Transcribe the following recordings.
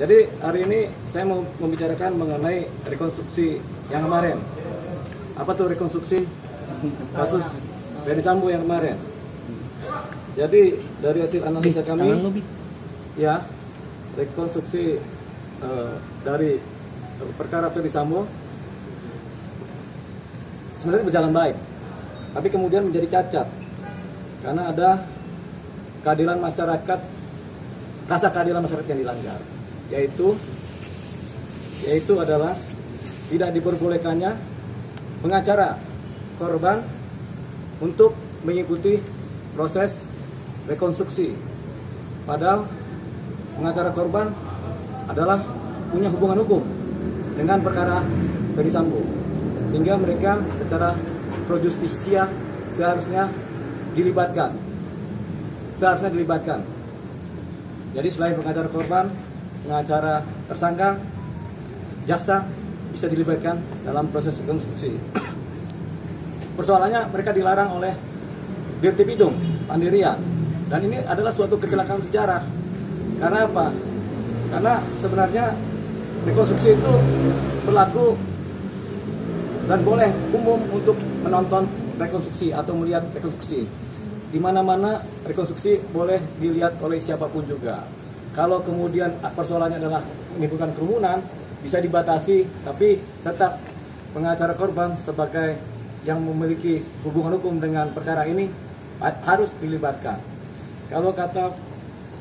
Jadi hari ini saya mau membicarakan mengenai rekonstruksi yang kemarin. Apa tuh rekonstruksi kasus Ferdy Sambo yang kemarin? Jadi dari hasil analisa kami, ya rekonstruksi dari perkara Ferdy Sambo sebenarnya berjalan baik, tapi kemudian menjadi cacat karena ada keadilan masyarakat, rasa keadilan masyarakat yang dilanggar, yaitu adalah tidak diperbolehkannya pengacara korban untuk mengikuti proses rekonstruksi, padahal pengacara korban adalah punya hubungan hukum dengan perkara Ferdy Sambo, sehingga mereka secara pro justisia seharusnya dilibatkan. Jadi selain pengacara korban, pengacara tersangka, jaksa bisa dilibatkan dalam proses rekonstruksi. Persoalannya mereka dilarang oleh Dirtipidum Pandirian, dan ini adalah suatu kecelakaan sejarah. Karena apa? Karena sebenarnya rekonstruksi itu berlaku dan boleh umum untuk menonton rekonstruksi atau melihat rekonstruksi. Di mana-mana rekonstruksi boleh dilihat oleh siapapun juga. Kalau kemudian persoalannya adalah menimbulkan kerumunan, bisa dibatasi, tapi tetap pengacara korban sebagai yang memiliki hubungan hukum dengan perkara ini harus dilibatkan. Kalau kata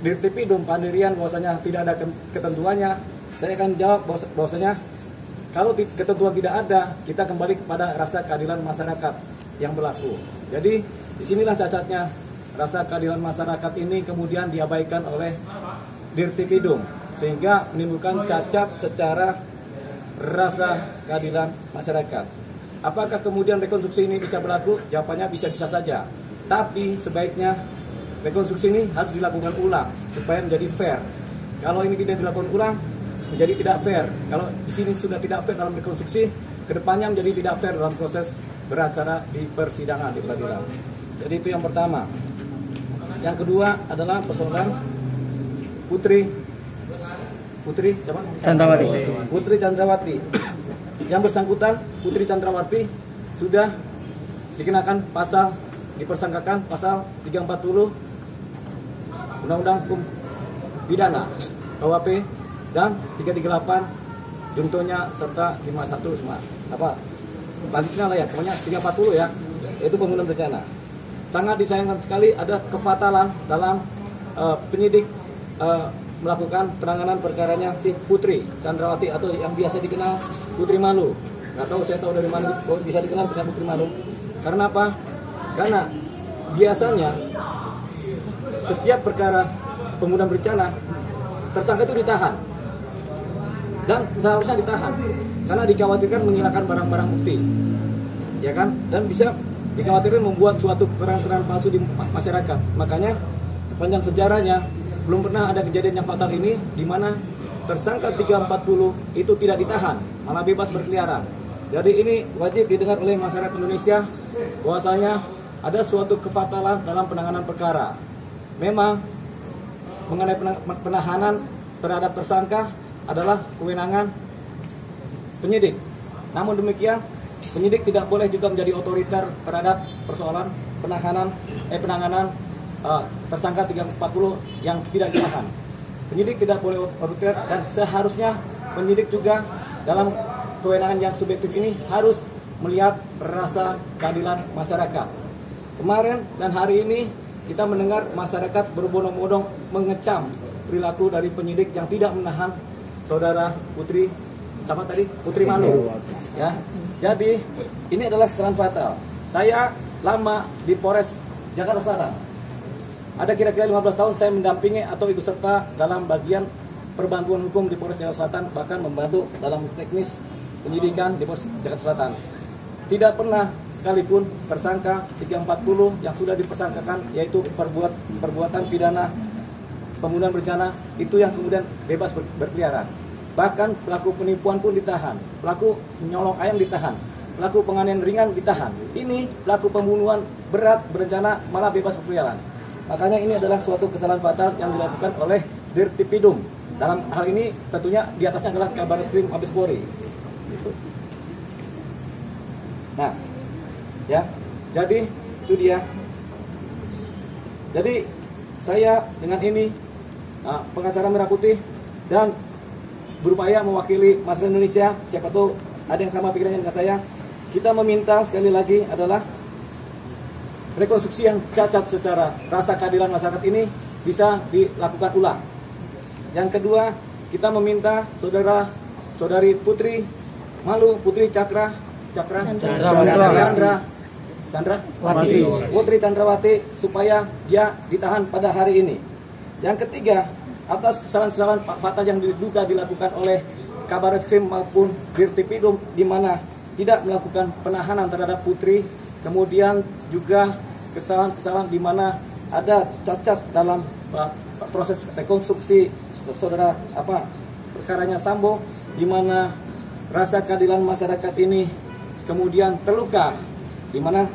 Dirtipidum Pandirian bahwasanya tidak ada ketentuannya, saya akan jawab bahwasanya kalau ketentuan tidak ada, kita kembali kepada rasa keadilan masyarakat yang berlaku. Jadi disinilah cacatnya rasa keadilan masyarakat ini kemudian diabaikan oleh Dirtipidum, sehingga menimbulkan cacat secara rasa keadilan masyarakat. Apakah kemudian rekonstruksi ini bisa berlaku? Jawabannya bisa-bisa saja. Tapi sebaiknya rekonstruksi ini harus dilakukan ulang supaya menjadi fair. Kalau ini tidak dilakukan ulang, menjadi tidak fair. Kalau di sini sudah tidak fair dalam rekonstruksi, kedepannya menjadi tidak fair dalam proses beracara di persidangan di pengadilan. Jadi itu yang pertama. Yang kedua adalah persoalan Putri siapa? Chandrawati. Putri Chandrawati. Yang bersangkutan Putri Chandrawati sudah dipersangkakan pasal 340 Undang-Undang Hukum Pidana KUHP dan 338 juntonya serta 51 selanjutnya lah ya, pokoknya 340 ya, yaitu pembunuhan berencana. Sangat disayangkan sekali ada kefatalan dalam penyidik melakukan penanganan perkaranya si Putri Chandrawati atau yang biasa dikenal Putri Malu. Nggak tahu, saya tahu dari mana bisa dikenal dengan Putri Malu. Karena apa? Karena biasanya setiap perkara pembunuhan berencana tersangka itu ditahan, dan seharusnya ditahan karena dikhawatirkan menghilangkan barang-barang bukti, ya kan, dan bisa dikhawatirkan membuat suatu keterangan palsu di masyarakat. Makanya sepanjang sejarahnya belum pernah ada kejadian yang fatal ini di mana tersangka 340 itu tidak ditahan, malah bebas berkeliaran. Jadi ini wajib didengar oleh masyarakat Indonesia bahwasanya ada suatu kefatalan dalam penanganan perkara. Memang mengenai penahanan terhadap tersangka adalah kewenangan penyidik. Namun demikian, penyidik tidak boleh juga menjadi otoriter terhadap persoalan penanganan tersangka 340 yang tidak ditahan. Penyidik tidak boleh otoriter, dan seharusnya penyidik juga dalam kewenangan yang subjektif ini harus melihat rasa keadilan masyarakat. Kemarin dan hari ini kita mendengar masyarakat berbondong-bondong mengecam perilaku dari penyidik yang tidak menahan saudara Putri Malu. Ya, jadi ini adalah kesalahan fatal. Saya lama di Polres Jakarta Selatan. Ada kira-kira 15 tahun saya mendampingi atau ikut serta dalam bagian perbantuan hukum di Polres Jakarta Selatan, bahkan membantu dalam teknis penyidikan di Polres Jakarta Selatan. Tidak pernah sekalipun tersangka 340 yang sudah dipersangkakan, yaitu perbuatan pidana pembunuhan berencana, itu yang kemudian bebas berkeliaran. Bahkan pelaku penipuan pun ditahan, pelaku nyolong ayam ditahan, pelaku penganiayaan ringan ditahan. Ini pelaku pembunuhan berat berencana malah bebas berkeliaran. Makanya ini adalah suatu kesalahan fatal yang dilakukan oleh Dirtipidum dalam hal ini tentunya di atasnya adalah Kabareskrim Mabes Polri. Gitu. Nah, ya, jadi itu dia. Jadi saya dengan ini pengacara Merah Putih dan berupaya mewakili masyarakat Indonesia, siapa tahu ada yang sama pikirannya dengan saya. Kita meminta sekali lagi adalah rekonstruksi yang cacat secara rasa keadilan masyarakat ini bisa dilakukan ulang. Yang kedua, kita meminta saudari Putri Malu, Putri Putri Chandrawati supaya dia ditahan pada hari ini. Yang ketiga, atas kesalahan-kesalahan fatal yang diduga dilakukan oleh Kabareskrim maupun Dirtipidum di mana tidak melakukan penahanan terhadap Putri, kemudian juga kesalahan-kesalahan di mana ada cacat dalam proses rekonstruksi saudara perkaranya Sambo, di mana rasa keadilan masyarakat ini kemudian terluka, di mana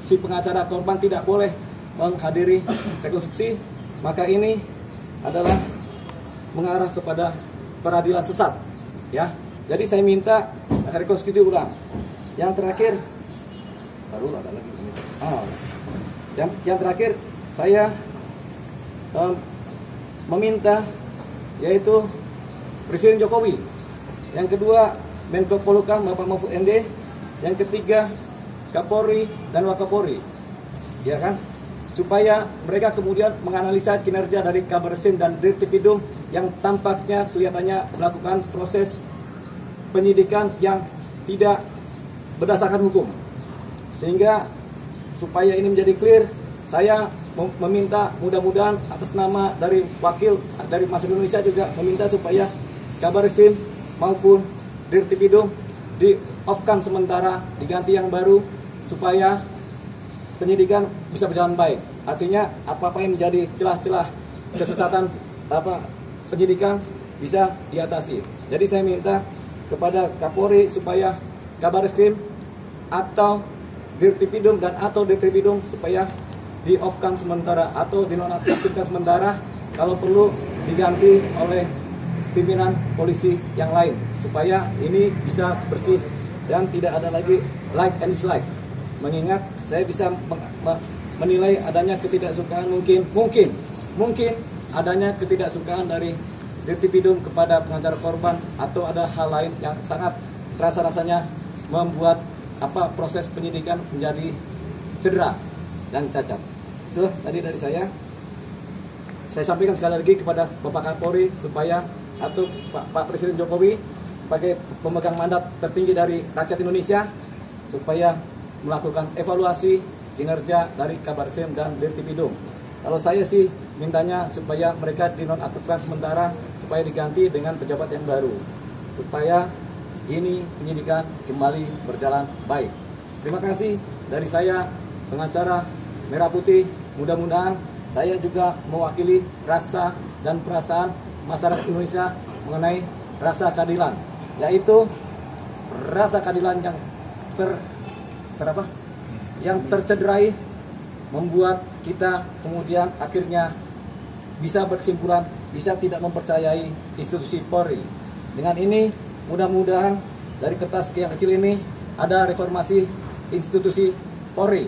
si pengacara korban tidak boleh menghadiri rekonstruksi, maka ini adalah mengarah kepada peradilan sesat, ya. Jadi saya minta rekonstruksi ulang. Yang terakhir, baru ada lagi. Yang terakhir saya meminta yaitu Presiden Jokowi, yang kedua Menko Polhukam Bapak Mahfud MD, yang ketiga Kapolri dan Wakapolri, ya kan, supaya mereka kemudian menganalisa kinerja dari Kabareskrim dan Dirtipidum yang tampaknya kelihatannya melakukan proses penyidikan yang tidak berdasarkan hukum, sehingga supaya ini menjadi clear, saya meminta mudah-mudahan atas nama dari wakil dari masyarakat Indonesia juga meminta supaya Kabareskrim maupun Dirtipidum di-off-kan sementara, diganti yang baru supaya penyidikan bisa berjalan baik. Artinya apa-apa yang menjadi celah-celah kesesatan penyidikan bisa diatasi. Jadi saya minta kepada Kapolri supaya Kabareskrim atau Dirtipidum dan atau Dirtipidum supaya di-off-kan sementara atau dinonaktifkan sementara, kalau perlu diganti oleh pimpinan polisi yang lain supaya ini bisa bersih dan tidak ada lagi like and dislike. Mengingat saya bisa menilai adanya ketidaksukaan mungkin adanya ketidaksukaan dari Dirtipidum kepada pengacara korban atau ada hal lain yang sangat rasa-rasanya membuat proses penyidikan menjadi cedera dan cacat. Itu tadi dari saya. Saya sampaikan sekali lagi kepada Bapak Kapolri supaya atau Pak Presiden Jokowi sebagai pemegang mandat tertinggi dari rakyat Indonesia supaya melakukan evaluasi kinerja dari Kabareskrim dan Dirtipidum. Kalau saya sih mintanya supaya mereka dinonaktifkan sementara supaya diganti dengan pejabat yang baru supaya ini penyidikan kembali berjalan baik. Terima kasih dari saya pengacara Merah Putih. Mudah-mudahan saya juga mewakili rasa dan perasaan masyarakat Indonesia mengenai rasa keadilan, yaitu rasa keadilan yang tercederai membuat kita kemudian akhirnya bisa berkesimpulan bisa tidak mempercayai institusi Polri. Dengan ini mudah-mudahan dari kertas yang kecil ini ada reformasi institusi Polri,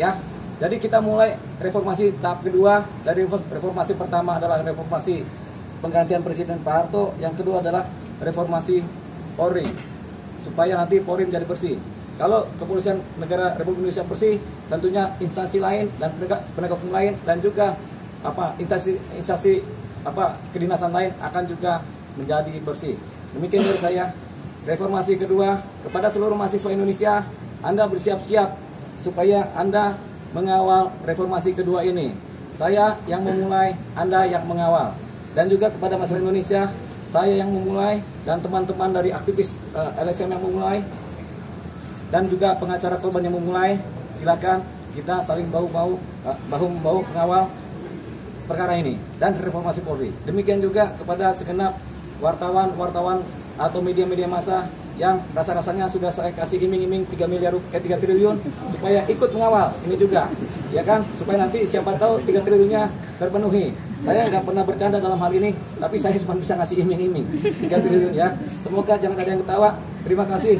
ya. Jadi kita mulai reformasi tahap kedua. Dari reformasi pertama adalah reformasi penggantian Presiden Pak Harto, yang kedua adalah reformasi Polri supaya nanti Polri menjadi bersih. Kalau kepolisian negara Republik Indonesia bersih, tentunya instansi lain dan penegak hukum lain dan juga instansi kedinasan lain akan juga menjadi bersih. Demikian dari saya. Reformasi kedua, kepada seluruh mahasiswa Indonesia, Anda bersiap-siap supaya Anda mengawal reformasi kedua ini. Saya yang memulai, Anda yang mengawal. Dan juga kepada masyarakat Indonesia, saya yang memulai dan teman-teman dari aktivis LSM yang memulai dan juga pengacara korban yang memulai. Silakan kita saling bahu-membahu mengawal perkara ini dan reformasi Polri. Demikian juga kepada segenap wartawan atau media-media massa yang rasa-rasanya sudah saya kasih iming-iming 3 triliun supaya ikut mengawal ini juga, ya kan, supaya nanti siapa tahu 3 triliunnya terpenuhi. Saya nggak pernah bercanda dalam hal ini, tapi saya cuma bisa ngasih iming-iming 3 triliun ya. Semoga jangan ada yang ketawa. Terima kasih.